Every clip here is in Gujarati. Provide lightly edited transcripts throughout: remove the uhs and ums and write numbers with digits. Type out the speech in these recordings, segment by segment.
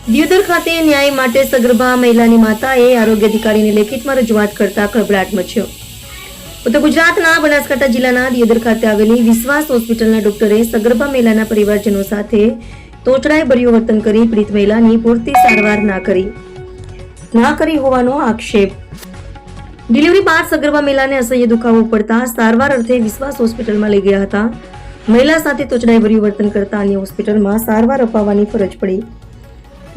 દિયોદર ખાતે ન્યાય માટે સગર્ભા મહિલાની માતાએ આરોગ્ય અધિકારીને લેખિતમાં રજૂઆત કરતા કળભળાટ મચ્યો. ઉત્તર ગુજરાતના બનાસકાંઠા જિલ્લાના દિયોદર ખાતે આવેલી વિશ્વાસ હોસ્પિટલના ડોક્ટરે સગર્ભા મહિલાના પરિવારજનો સાથે તોછડાઈભર્યું વર્તન કરી પીડિત મહિલાની પૂરતી સારવાર ના કરી હોવાનો આક્ષેપ. ડિલિવરી બાદ સગર્ભા મહિલાને અસહ્ય દુખાવો પડતા સારવાર અર્થે વિશ્વાસ હોસ્પિટલમાં લઈ ગયા હતા. મહિલા સાથે તોછડાઈભર્યું વર્તન કરતા અન્ય હોસ્પિટલમાં સારવાર અપાવવાની ફરજ પડી.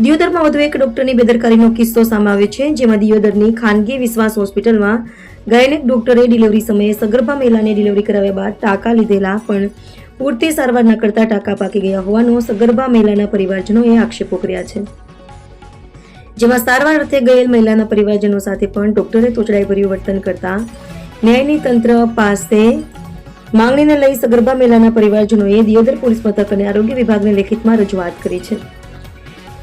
દિયોદરમાં વધુ એક ડોક્ટરની બેદરકારીનો કિસ્સો સામે આવ્યો છે, જેમાં દિયોદરની ખાનગી વિશ્વાસ હોસ્પિટલમાં ગાયનેક ડોક્ટરે ડિલિવરી સમયે સગર્ભા મહિલાને ડિલિવરી કરાવ્યા બાદ ટાંકા લીધેલા પણ પૂરતી સારવાર ન કરતા ટાંકા પાકી ગયા હોવાનો સગર્ભા મહિલાના પરિવારજનોએ આક્ષેપો કર્યા છે. જેમાં સારવાર અર્થે ગયેલ મહિલાના પરિવારજનો સાથે પણ ડોક્ટરે તોછડાઈભર્યું વર્તન કરતા ન્યાયની તંત્ર પાસે માંગણીને લઈ સગર્ભા મહિલાના પરિવારજનોએ દિયોદર પોલીસ મથક અને આરોગ્ય વિભાગને લેખિતમાં રજૂઆત કરી છે.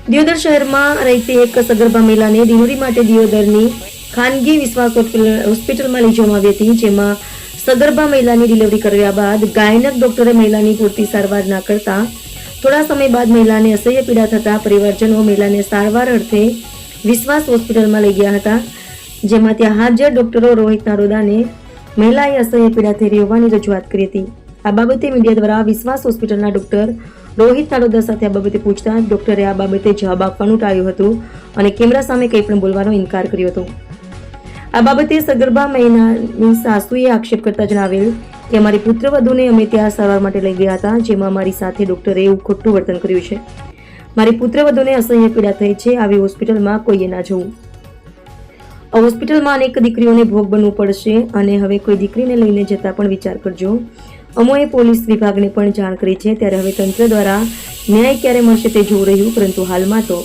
દિયોદર શહેરમાં રહેતી એક સગર્ભા મહિલાને ડિલિવરી માટે દિયોદરની ખાનગી વિશ્વાસ હોસ્પિટલમાં લઈ જવામાં આવી હતી, જેમાં સગર્ભા મહિલાની ડિલિવરી કર્યા બાદ ગાયનેક ડોક્ટરે મહિલાની પૂરતી સારવાર ના કરતા થોડા સમય બાદ મહિલાને અસહ્ય પીડા થતા પરિવારજનો મહિલાને સારવાર અર્થે વિશ્વાસ હોસ્પિટલમાં લઈ ગયા હતા, જેમાં ત્યાં હાજર ડોક્ટરો રોહિત નારોદાને મહિલાએ અસહ્ય પીડા થઈ રહી હોવાની રજૂઆત કરી હતી. આ બાબતે મીડિયા દ્વારા વિશ્વાસ હોસ્પિટલના ડોક્ટર રોહિત નારોદા સાથે આ બાબતે પૂછતા ડોક્ટરે આ બાબતે જવાબ આપવાનું ટાળ્યું હતું અને કેમેરા સામે કંઈ પણ બોલવાનો ઇનકાર કર્યો હતો. આ બાબતે સગર્ભા મહિલાની સાસુએ આક્ષેપ કરતા જણાવેલ કે અમારી પુત્રવધૂને અમે ત્યાં સારવાર માટે લઈ ગયા હતા, જેમાં અમારી સાથે ડોક્ટરે એવું ખોટું વર્તન કર્યું છે. મારી પુત્રવધૂને અસહ્ય પીડા થઈ છે, આવી હોસ્પિટલમાં કોઈએ ના જવું. આ હોસ્પિટલમાં અનેક દીકરીઓને ભોગ બનવું પડશે અને હવે કોઈ દીકરીને લઈને જતા પણ વિચાર કરજો. અમોએ પોલીસ વિભાગને પણ જાણ કરી છે, ત્યારે હવે તંત્ર દ્વારા ન્યાય ક્યારે મળશે તે જોઈ રહ્યું, પરંતુ હાલમાં તો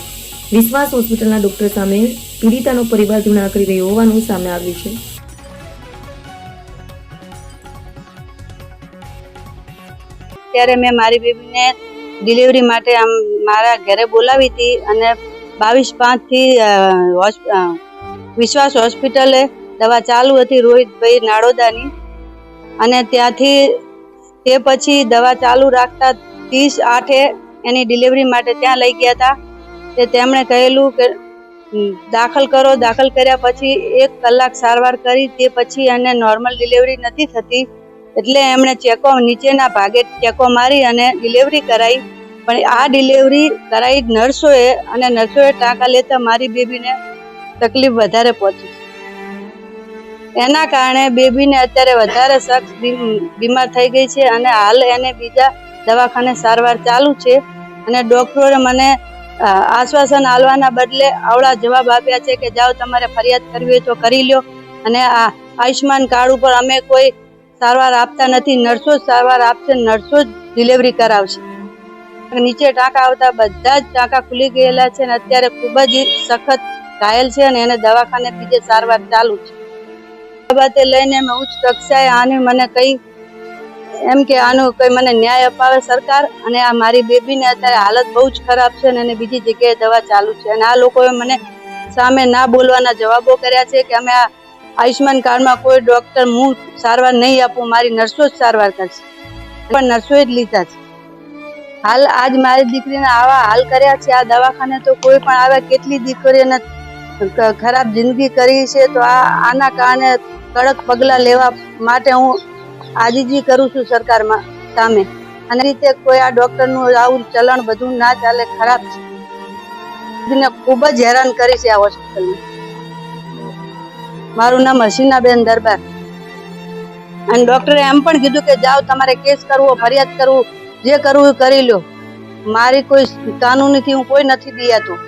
વિશ્વાસ હોસ્પિટલના ડોક્ટર સામે પીડિતાનો પરિવાર ધુણા કરી રહ્યો હોવાનું સામે આવ્યું છે. ત્યારે મેં મારી બેબીને ડિલિવરી માટે મારા ઘરે બોલાવી હતી અને 22/5 થી વિશ્વાસ હોસ્પિટલે દવા ચાલુ હતી રોહિતભાઈ નાડોદાની, અને ત્યાંથી તે પછી દવા ચાલુ રાખતા 30/8 એની ડિલિવરી માટે ત્યાં લઈ ગયા હતા. તે તેમણે કહેલું કે દાખલ કરો. દાખલ કર્યા પછી 1 કલાક સારવાર કરી, તે પછી એને નોર્મલ ડિલિવરી નથી થતી, એટલે એમણે ચેકો નીચેના ભાગે ચેકો મારી અને ડિલિવરી કરાવી. પણ આ ડિલિવરી કરાવી નર્સોએ, અને નર્સોએ ટાંકા લેતા મારી બેબીને તકલીફ વધારે પહોંચી. એના કારણે બેબીને અત્યારે વધારે સખ્ત બીમાર થઈ ગઈ છે અને હાલ એને બીજા દવાખાને સારવાર ચાલુ છે. અને ડોક્ટરે મને આશ્વાસન આપવાના બદલે આવડા જવાબ આપ્યા છે કે જાઓ, તમારે ફરિયાદ કરવી હોય તો કરી લ્યો, અને આ આયુષ્માન કાર્ડ ઉપર અમે કોઈ સારવાર આપતા નથી, નર્સો જ સારવાર આપશે, નર્સો જ ડિલિવરી કરાવશે. નીચે ટાંકા આવતા બધા જ ટાંકા ખુલી ગયેલા છે અને અત્યારે ખૂબ જ સખત ઘાયલ છે અને એને દવાખાને બીજે સારવાર ચાલુ છે. આ બાબતે લઈને મેં ઉચ્ચ કક્ષાએ આને મને કઈ એમ કે આનો કોઈ મને ન્યાય અપાવે સરકાર, અને આ મારી બેબીને અત્યારે હાલત બહુ જ ખરાબ છે અને એને બીજી જગ્યાએ દવા ચાલુ છે. અને આ લોકોએ મને સામે ના બોલવાના જવાબો કર્યા છે કે અમે આ આયુષ્માન કાર્ડમાં કોઈ ડોક્ટર હું સારવાર નહીં આપું, મારી નર્સો જ સારવાર કરશે, પણ નર્સોએ જ લીધા છે. હાલ આજ મારી દીકરીને આવા હાલ કર્યા છે આ દવાખાને, તો કોઈ પણ આવે કેટલી દીકરીઓને ખરાબ જિંદગી કરી છે. તો આના કારણે કડક પગલાં લેવા માટે હું આજીજી કરું છું સરકારમાં સામે. અને રીતે કોઈ આ ડોક્ટરનું આવું ચલણ બધું ના ચાલે, ખરાબ છે. ખૂબ જ હેરાન કરી છે આ હોસ્પિટલમાં. મારું નામ હસીનાબેન દરબાર. અને ડોક્ટરે એમ પણ કીધું કે જાઓ, તમારે કેસ કરવો, ફરિયાદ કરવું, જે કરવું એ કરી લો. મારી કોઈ કાનૂનીથી હું કોઈ નથી દિયાતું,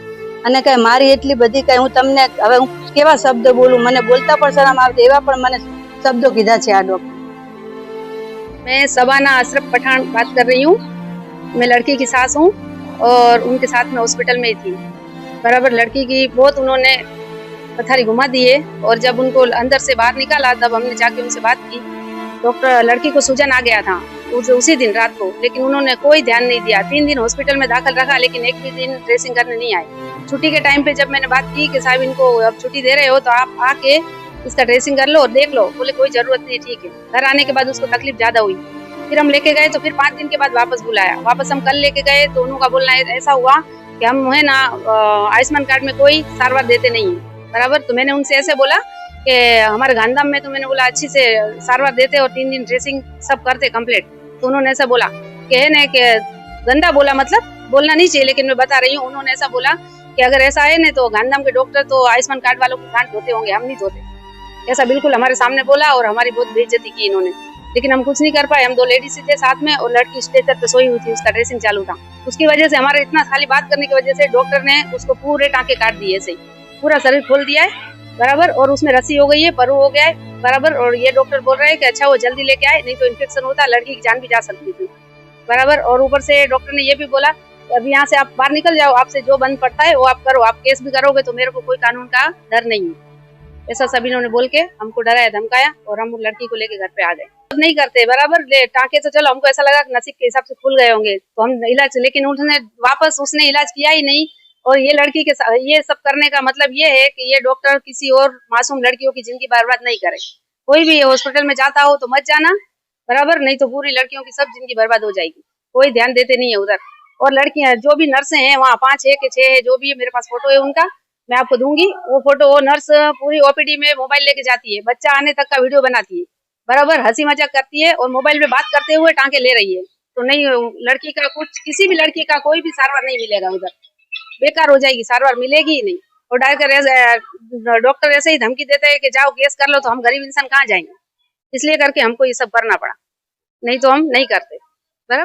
અને કઈ મારી એટલી બધી કઈ હું તમને હવે હું કેવા શબ્દ બોલું, મને બોલતા પણ શરમ આવતી, એવા પણ મને शब्दों किधर से आ डॉक्टर। मैं सबाना अशरफ पठान बात कर रही हूँ। मैं लड़की की सास हूँ और उनके साथ में हॉस्पिटल में ही थी। बराबर लड़की की बहुत उन्होंने पथारी घुमा दी है और जब उनको अंदर से बाहर निकाला तब हमने जाके उनसे बात की। डॉक्टर लड़की को सूजन आ गया था उसी दिन रात को, लेकिन उन्होंने कोई ध्यान नहीं दिया। 3 दिन हॉस्पिटल में दाखिल रखा, लेकिन एक भी दिन ड्रेसिंग करने नहीं आए। छुट्टी के टाइम पे जब मैंने बात की कि साहब इनको अब छुट्टी दे रहे हो तो आप आके इसका ड्रेसिंग कर लो और देख लो, बोले कोई जरूरत नहीं, ठीक है। घर आने के बाद उसको तकलीफ ज्यादा हुई, फिर हम लेके गए तो फिर 5 दिन के बाद वापस बुलाया। वापस हम कल लेके गए तो उन्होंने बोलना ऐसा हुआ कि हम है ना आयुष्मान कार्ड में कोई सारवार देते नहीं है, बराबर। तो मैंने उनसे ऐसे बोला कि हमारे गांधीधाम में तो मैंने बोला अच्छी से सारवार देते और 3 दिन ड्रेसिंग सब करते कंप्लीट। तो उन्होंने ऐसा बोला कि है ना कि गंदा बोला, मतलब बोलना नहीं चाहिए, लेकिन मैं बता रही हूँ। उन्होंने ऐसा बोला कि अगर ऐसा है ना तो गांधीधाम के डॉक्टर तो आयुष्मान कार्ड वालों को गांठ धोते होंगे, हम नहीं धोते। ऐसा बिल्कुल हमारे सामने बोला और हमारी बहुत बेइज्जती की इन्होंने, लेकिन हम कुछ नहीं कर पाए। हम 2 लेडीज थे साथ में और लड़की स्ट्रेचर पे सोई हुई थी, उसका ड्रेसिंग चालू था। उसकी वजह से हमारे इतना खाली बात करने की वजह से डॉक्टर ने उसको पूरे टाँके काट दिए, ऐसे ही पूरा शरीर खोल दिया है, बराबर। और उसमें रस्सी हो गई है, परू हो गया है, बराबर। और ये डॉक्टर बोल रहे हैं कि अच्छा वो जल्दी लेके आए, नहीं तो इन्फेक्शन होता, लड़की की जान भी जा सकती थी, बराबर। और ऊपर से डॉक्टर ने ये भी बोला अब यहाँ से आप बाहर निकल जाओ, आपसे जो बंद पड़ता है वो आप करो, आप केस भी करोगे तो मेरे को कोई कानून का डर नहीं है। ऐसा सभी ने बोल के हमको डराया धमकाया और हम लड़की को लेके घर पे आ गए। नहीं करते, बराबर। टाँके से चलो, हमको ऐसा लगा नसीब के हिसाब से खुल गए होंगे तो हम इलाज, लेकिन उसने इलाज किया ही नहीं। और ये लड़की के ये सब करने का मतलब ये है कि ये डॉक्टर किसी और मासूम लड़कियों की जिंदगी बर्बाद नहीं करे। कोई भी हॉस्पिटल में जाता हो तो मत जाना, बराबर, नहीं तो पूरी लड़कियों की सब जिंदगी बर्बाद हो जाएगी। कोई ध्यान देते नहीं है उधर। और लड़कियां जो भी नर्सें हैं वहाँ 5 है कि 6 है, जो भी है, मेरे पास फोटो है उनका, मैं आपको दूंगी वो फोटो। वो नर्स पूरी ओपीडी में मोबाइल लेके जाती है, बच्चा आने तक का वीडियो बनाती है, बराबर, हंसी मजाक करती है और मोबाइल में बात करते हुए टाँके ले रही है। तो नहीं, लड़की का कुछ, किसी भी लड़की का कोई भी सारवार नहीं मिलेगा उधर, बेकार हो जाएगी, सारवार मिलेगी ही नहीं। और डॉक्टर ऐसे ही धमकी देते हैं कि जाओ केस कर लो, तो हम गरीब इंसान कहाँ जाएंगे। इसलिए करके हमको ये सब करना पड़ा, नहीं तो हम नहीं करते।